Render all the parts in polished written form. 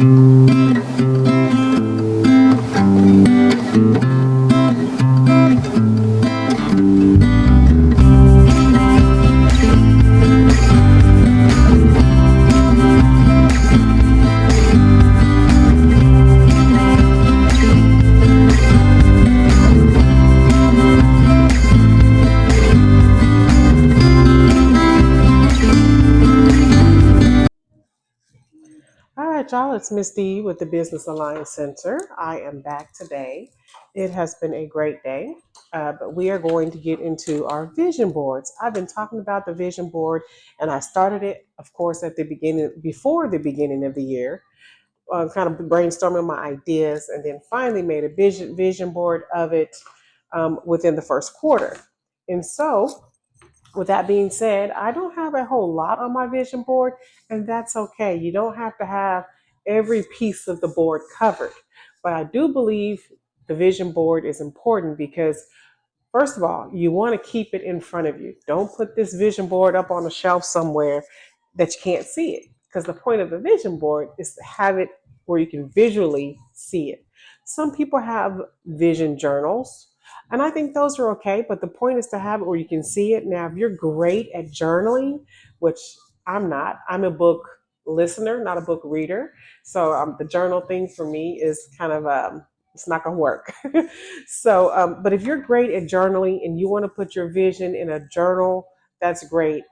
All right, y'all, it's Miss D with the Business Alliance Center. I am back today. It has been a great day, but we are going to get into our vision boards. I've been talking about the vision board, and I started it, of course, at the beginning, before the beginning of the year, kind of brainstorming my ideas, and then finally made a vision board of it within the first quarter. And so, with that being said, I don't have a whole lot on my vision board, and that's okay. You don't have to have every piece of the board covered. But I do believe the vision board is important because, first of all, you want to keep it in front of you. Don't put this vision board up on a shelf somewhere that you can't see it. Because the point of the vision board is to have it where you can visually see it. Some people have vision journals, and I think those are okay, but the point is to have it where you can see it. Now, if you're great at journaling, which I'm not, I'm a book listener, not a book reader. So the journal thing for me is kind of it's not going to work. So, but if you're great at journaling and you want to put your vision in a journal, that's great.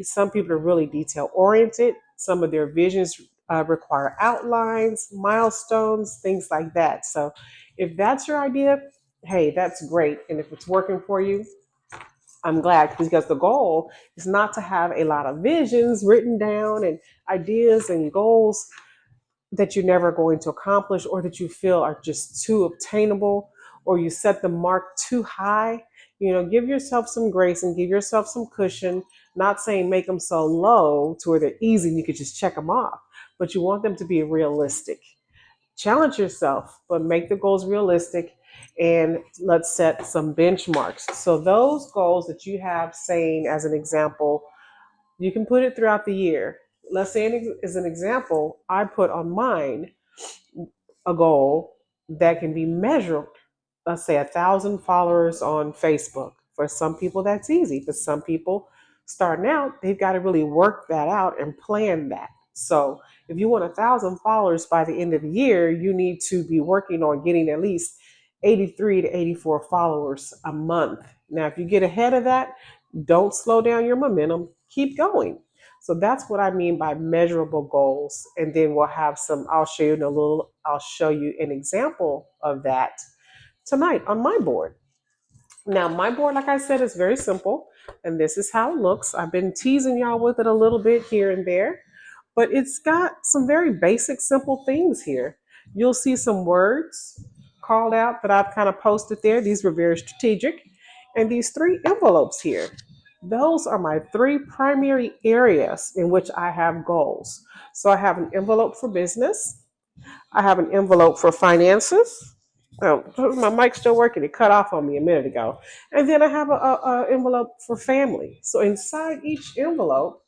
Some people are really detail oriented. Some of their visions require outlines, milestones, things like that. So, if that's your idea, hey, that's great. And if it's working for you, I'm glad, because the goal is not to have a lot of visions written down and ideas and goals that you're never going to accomplish, or that you feel are just too obtainable, or you set the mark too high. Give yourself some grace and give yourself some cushion. Not saying make them so low to where they're easy and you could just check them off, but you want them to be realistic. Challenge yourself, but make the goals realistic, and let's set some benchmarks. So those goals that you have, saying as an example, you can put it throughout the year. Let's say, as an example, I put on mine a goal that can be measured. Let's say 1,000 followers on Facebook. For some people, that's easy. For some people starting out, they've got to really work that out and plan that. So if you want 1,000 followers by the end of the year, you need to be working on getting at least 83 to 84 followers a month. Now, if you get ahead of that, don't slow down your momentum, keep going. So that's what I mean by measurable goals. And then we'll have I'll show you an example of that tonight on my board. Now, my board, like I said, is very simple, and this is how it looks. I've been teasing y'all with it a little bit here and there, but it's got some very basic, simple things here. You'll see some words called out that I've kind of posted there. These were very strategic. And these three envelopes here, those are my three primary areas in which I have goals. So I have an envelope for business, I have an envelope for finances. Oh, my mic's still working. It cut off on me a minute ago. And then I have a envelope for family. So inside each envelope,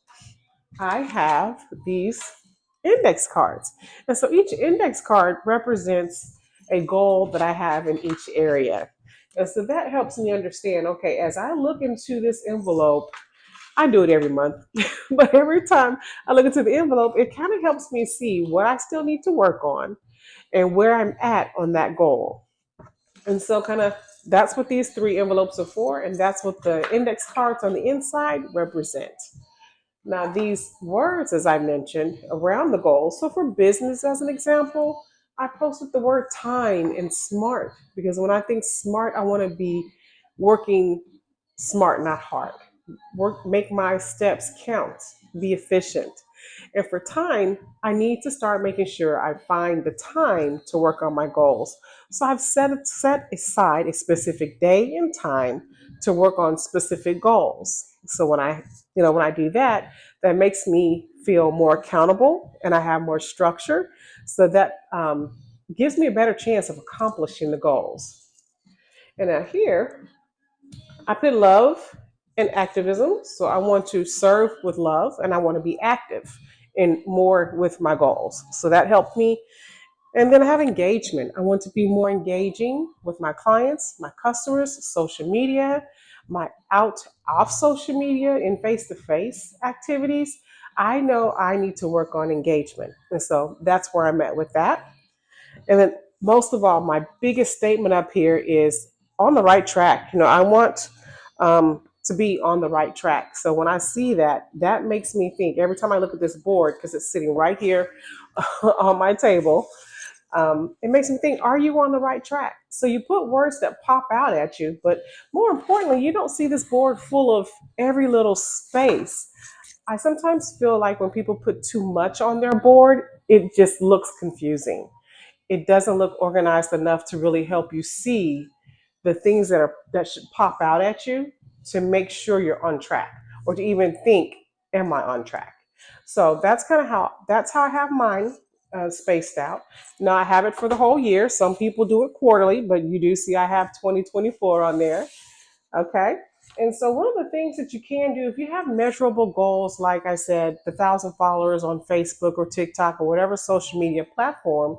I have these index cards. And so each index card represents a goal that I have in each area. And so that helps me understand, okay, as I look into this envelope, I do it every month, but every time I look into the envelope, it kind of helps me see what I still need to work on and where I'm at on that goal. And so, kind of, that's what these three envelopes are for, and that's what the index cards on the inside represent. Now, these words, as I mentioned, around the goal. So, for business, as an example, I posted the word time and smart, because when I think smart, I want to be working smart, not hard. Make my steps count, be efficient. And for time, I need to start making sure I find the time to work on my goals. So I've set aside a specific day and time to work on specific goals. So when I do that, that makes me feel more accountable, and I have more structure. So that gives me a better chance of accomplishing the goals. And now here, I put love and activism. So I want to serve with love, and I want to be active and more with my goals. So that helped me. And then I have engagement. I want to be more engaging with my clients, my customers, social media, my out off social media and face to face activities. I know I need to work on engagement. And so that's where I'm at with that. And then most of all, my biggest statement up here is on the right track. I want to be on the right track. So when I see that, that makes me think every time I look at this board, because it's sitting right here on my table, it makes me think, are you on the right track? So you put words that pop out at you, but more importantly, you don't see this board full of every little space. I sometimes feel like when people put too much on their board, it just looks confusing. It doesn't look organized enough to really help you see the things that should pop out at you to make sure you're on track, or to even think, am I on track? So that's how I have mine spaced out. Now I have it for the whole year. Some people do it quarterly, but you do see I have 2024 on there. Okay. And so one of the things that you can do, if you have measurable goals, like I said, the 1,000 followers on Facebook or TikTok or whatever social media platform,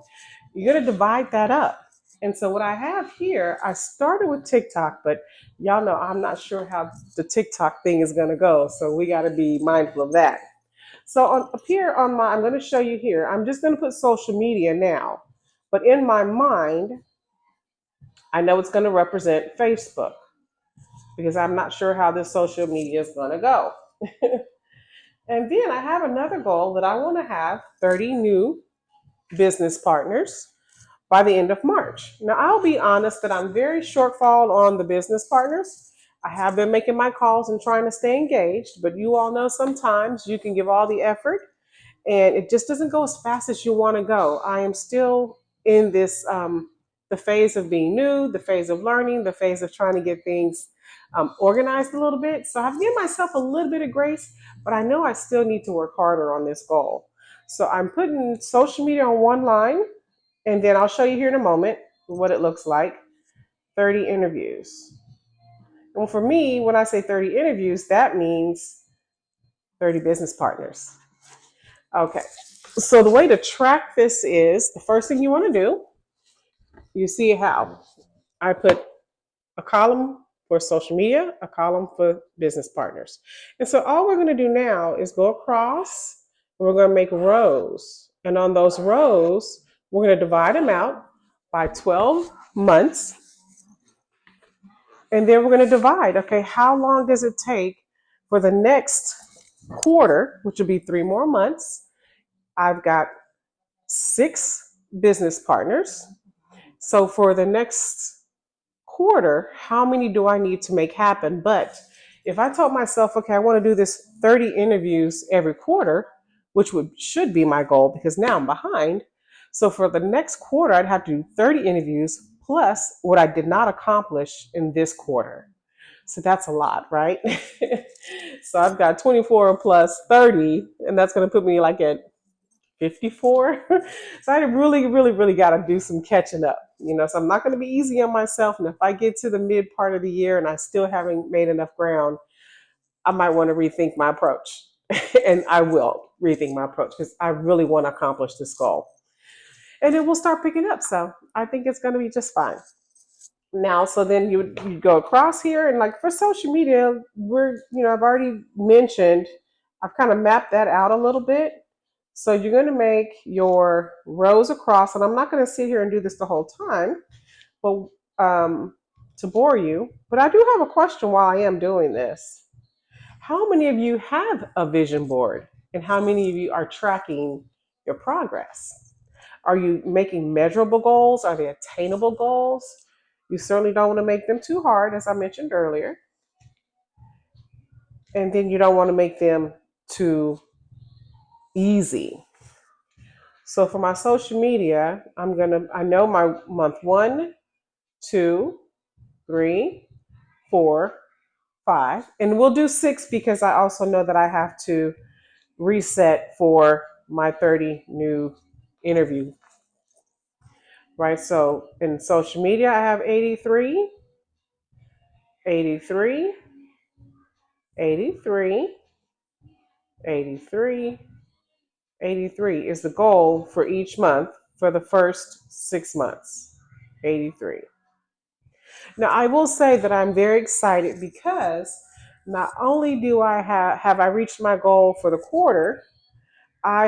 you're going to divide that up. And so what I have here, I started with TikTok, but y'all know I'm not sure how the TikTok thing is going to go. So we got to be mindful of that. So up here I'm going to show you here, I'm just going to put social media now. But in my mind, I know it's going to represent Facebook, because I'm not sure how this social media is going to go. And then I have another goal that I want to have 30 new business partners by the end of March. Now, I'll be honest that I'm very shortfall on the business partners. I have been making my calls and trying to stay engaged, but you all know sometimes you can give all the effort and it just doesn't go as fast as you want to go. I am still in this the phase of being new, the phase of learning, the phase of trying to get things organized a little bit. So I've given myself a little bit of grace, but I know I still need to work harder on this goal. So I'm putting social media on one line, and then I'll show you here in a moment what it looks like. 30 interviews. And for me, when I say 30 interviews, that means 30 business partners. Okay. So the way to track this is, the first thing you want to do, you see how I put a column for social media, a column for business partners. And so all we're going to do now is go across, and we're going to make rows. And on those rows, we're going to divide them out by 12 months. And then we're going to divide, okay, how long does it take for the next quarter, which will be 3 more months? I've got 6 business partners. So for the next quarter, how many do I need to make happen? But if I told myself, okay, I want to do this 30 interviews every quarter, which should be my goal because now I'm behind. So for the next quarter, I'd have to do 30 interviews plus what I did not accomplish in this quarter. So that's a lot, right? So I've got 24 plus 30, and that's going to put me like at 54. So I really, really, really got to do some catching up, so I'm not going to be easy on myself. And if I get to the mid part of the year and I still haven't made enough ground, I might want to rethink my approach. And I will rethink my approach because I really want to accomplish this goal. And then we'll start picking up. So I think it's going to be just fine. Now, so then you go across here, and like for social media, I've already mentioned, I've kind of mapped that out a little bit. So you're going to make your rows across, and I'm not going to sit here and do this the whole time, but to bore you. But I do have a question while I am doing this. How many of you have a vision board, and how many of you are tracking your progress? Are you making measurable goals? Are they attainable goals? You certainly don't want to make them too hard, as I mentioned earlier. And then you don't want to make them too easy. So for my social media, I know my month 1, 2, 3, 4, 5, and we'll do 6 because I also know that I have to reset for my 30 new interview, right? So in social media, I have 83, 83, 83, 83, 83 is the goal for each month for the first 6 months. 83. Now, I will say that I'm very excited because not only do I have I reached my goal for the quarter, I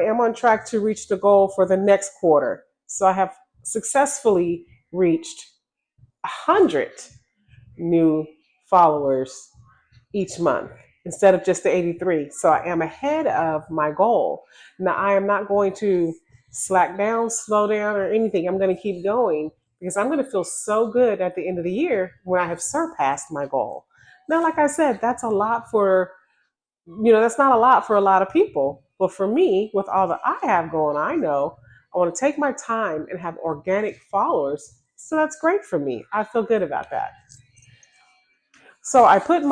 am on track to reach the goal for the next quarter. So I have successfully reached 100 new followers each month instead of just the 83. So I am ahead of my goal. Now I am not going to slack down, slow down, or anything. I'm going to keep going because I'm going to feel so good at the end of the year when I have surpassed my goal. Now, like I said, that's a lot for, that's not a lot for a lot of people. But for me, with all that I have going, I know I want to take my time and have organic followers. So that's great for me. I feel good about that. So I put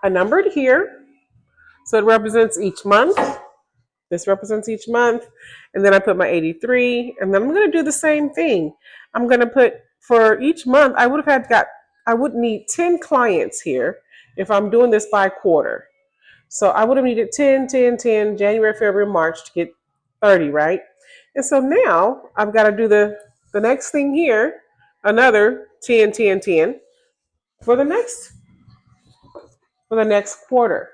a numbered here. So it represents each month. This represents each month. And then I put my 83. And then I'm going to do the same thing. I'm going to put for each month, I would need 10 clients here if I'm doing this by quarter. So I would have needed 10, 10, 10, January, February, March to get 30, right? And so now I've got to do the next thing here, another 10, 10, 10 for the next quarter.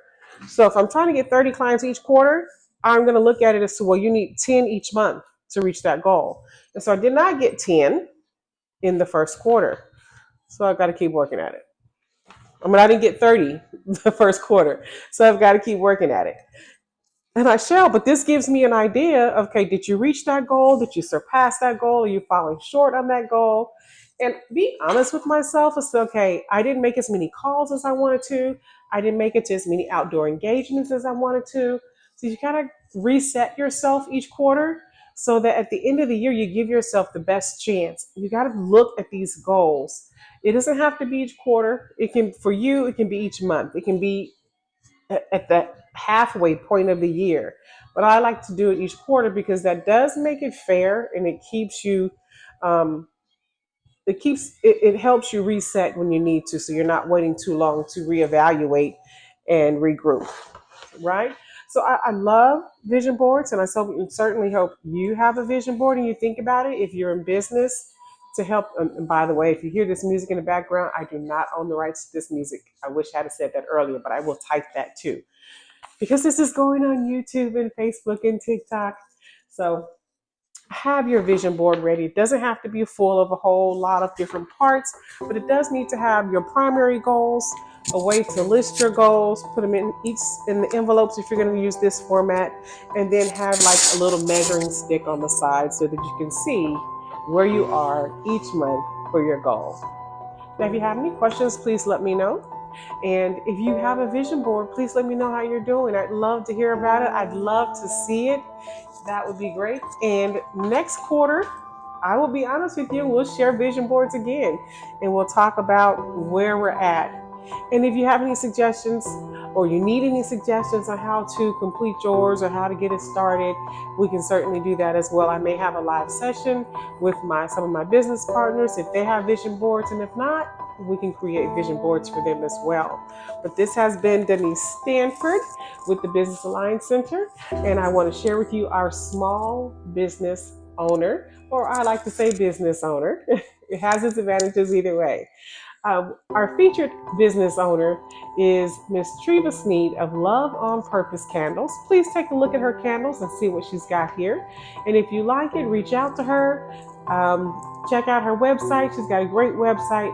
So if I'm trying to get 30 clients each quarter, I'm going to look at it as to, well, you need 10 each month to reach that goal. And so I did not get 10 in the first quarter. So I've got to keep working at it. I didn't get 30 the first quarter. So I've got to keep working at it. And I shall, but this gives me an idea of, okay, did you reach that goal? Did you surpass that goal? Are you falling short on that goal? And be honest with myself. It's okay, I didn't make as many calls as I wanted to. I didn't make it to as many outdoor engagements as I wanted to. So you gotta reset yourself each quarter so that at the end of the year, you give yourself the best chance. You gotta look at these goals. It doesn't have to be each quarter. For you, it can be each month. It can be at the halfway point of the year. But I like to do it each quarter because that does make it fair and it keeps you um, it helps you reset when you need to, so you're not waiting too long to reevaluate and regroup, right? So I love vision boards, and certainly hope you have a vision board and you think about it if you're in business to help. And by the way, if you hear this music in the background, I do not own the rights to this music. I wish I had said that earlier, but I will type that too because this is going on YouTube and Facebook and TikTok. So have your vision board ready. It doesn't have to be full of a whole lot of different parts, but it does need to have your primary goals, a way to list your goals, put them in the envelopes if you're going to use this format, and then have like a little measuring stick on the side so that you can see where you are each month for your goal. Now, if you have any questions, please let me know. And if you have a vision board, please let me know how you're doing. I'd love to hear about it. I'd love to see it. That would be great. And next quarter, I will be honest with you, we'll share vision boards again and we'll talk about where we're at. And if you have any suggestions or you need any suggestions on how to complete yours or how to get it started, we can certainly do that as well. I may have a live session with some of my business partners if they have vision boards, and if not, we can create vision boards for them as well. But this has been Denice Stanford with the Business Alliance Center, and I want to share with you our small business owner, or I like to say business owner. It has its advantages either way. Our featured business owner is Miss Treva Sneed of Love on Purpose Candles. Please take a look at her candles and see what she's got here. And if you like it, reach out to her. Check out her website. She's got a great website.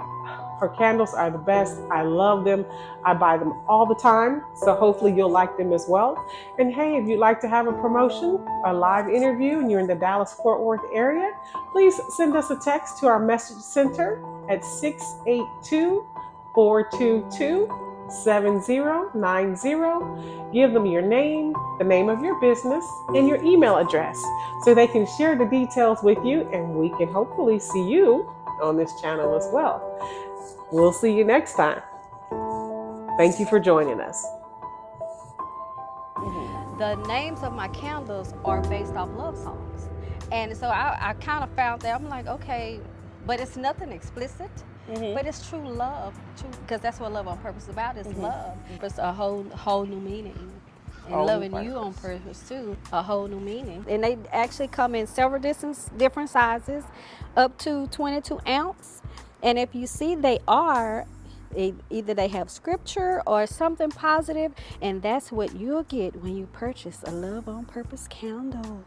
Her candles are the best. I love them. I buy them all the time. So hopefully you'll like them as well. And hey, if you'd like to have a promotion, a live interview, and you're in the Dallas-Fort Worth area, please send us a text to our message center at 682-422-7090. Give them your name, the name of your business, and your email address so they can share the details with you, and we can hopefully see you on this channel as well. We'll see you next time. Thank you for joining us. The names of my candles are based off love songs. And so I kind of found that, I'm like, okay, but it's nothing explicit, but it's true love, because that's what Love on Purpose is about, is love. It's a whole new meaning. and loving you on purpose too, a whole new meaning. And they actually come in several different sizes, up to 22 ounce. And if you see, they are either they have scripture or something positive, and that's what you'll get when you purchase a Love on Purpose candle.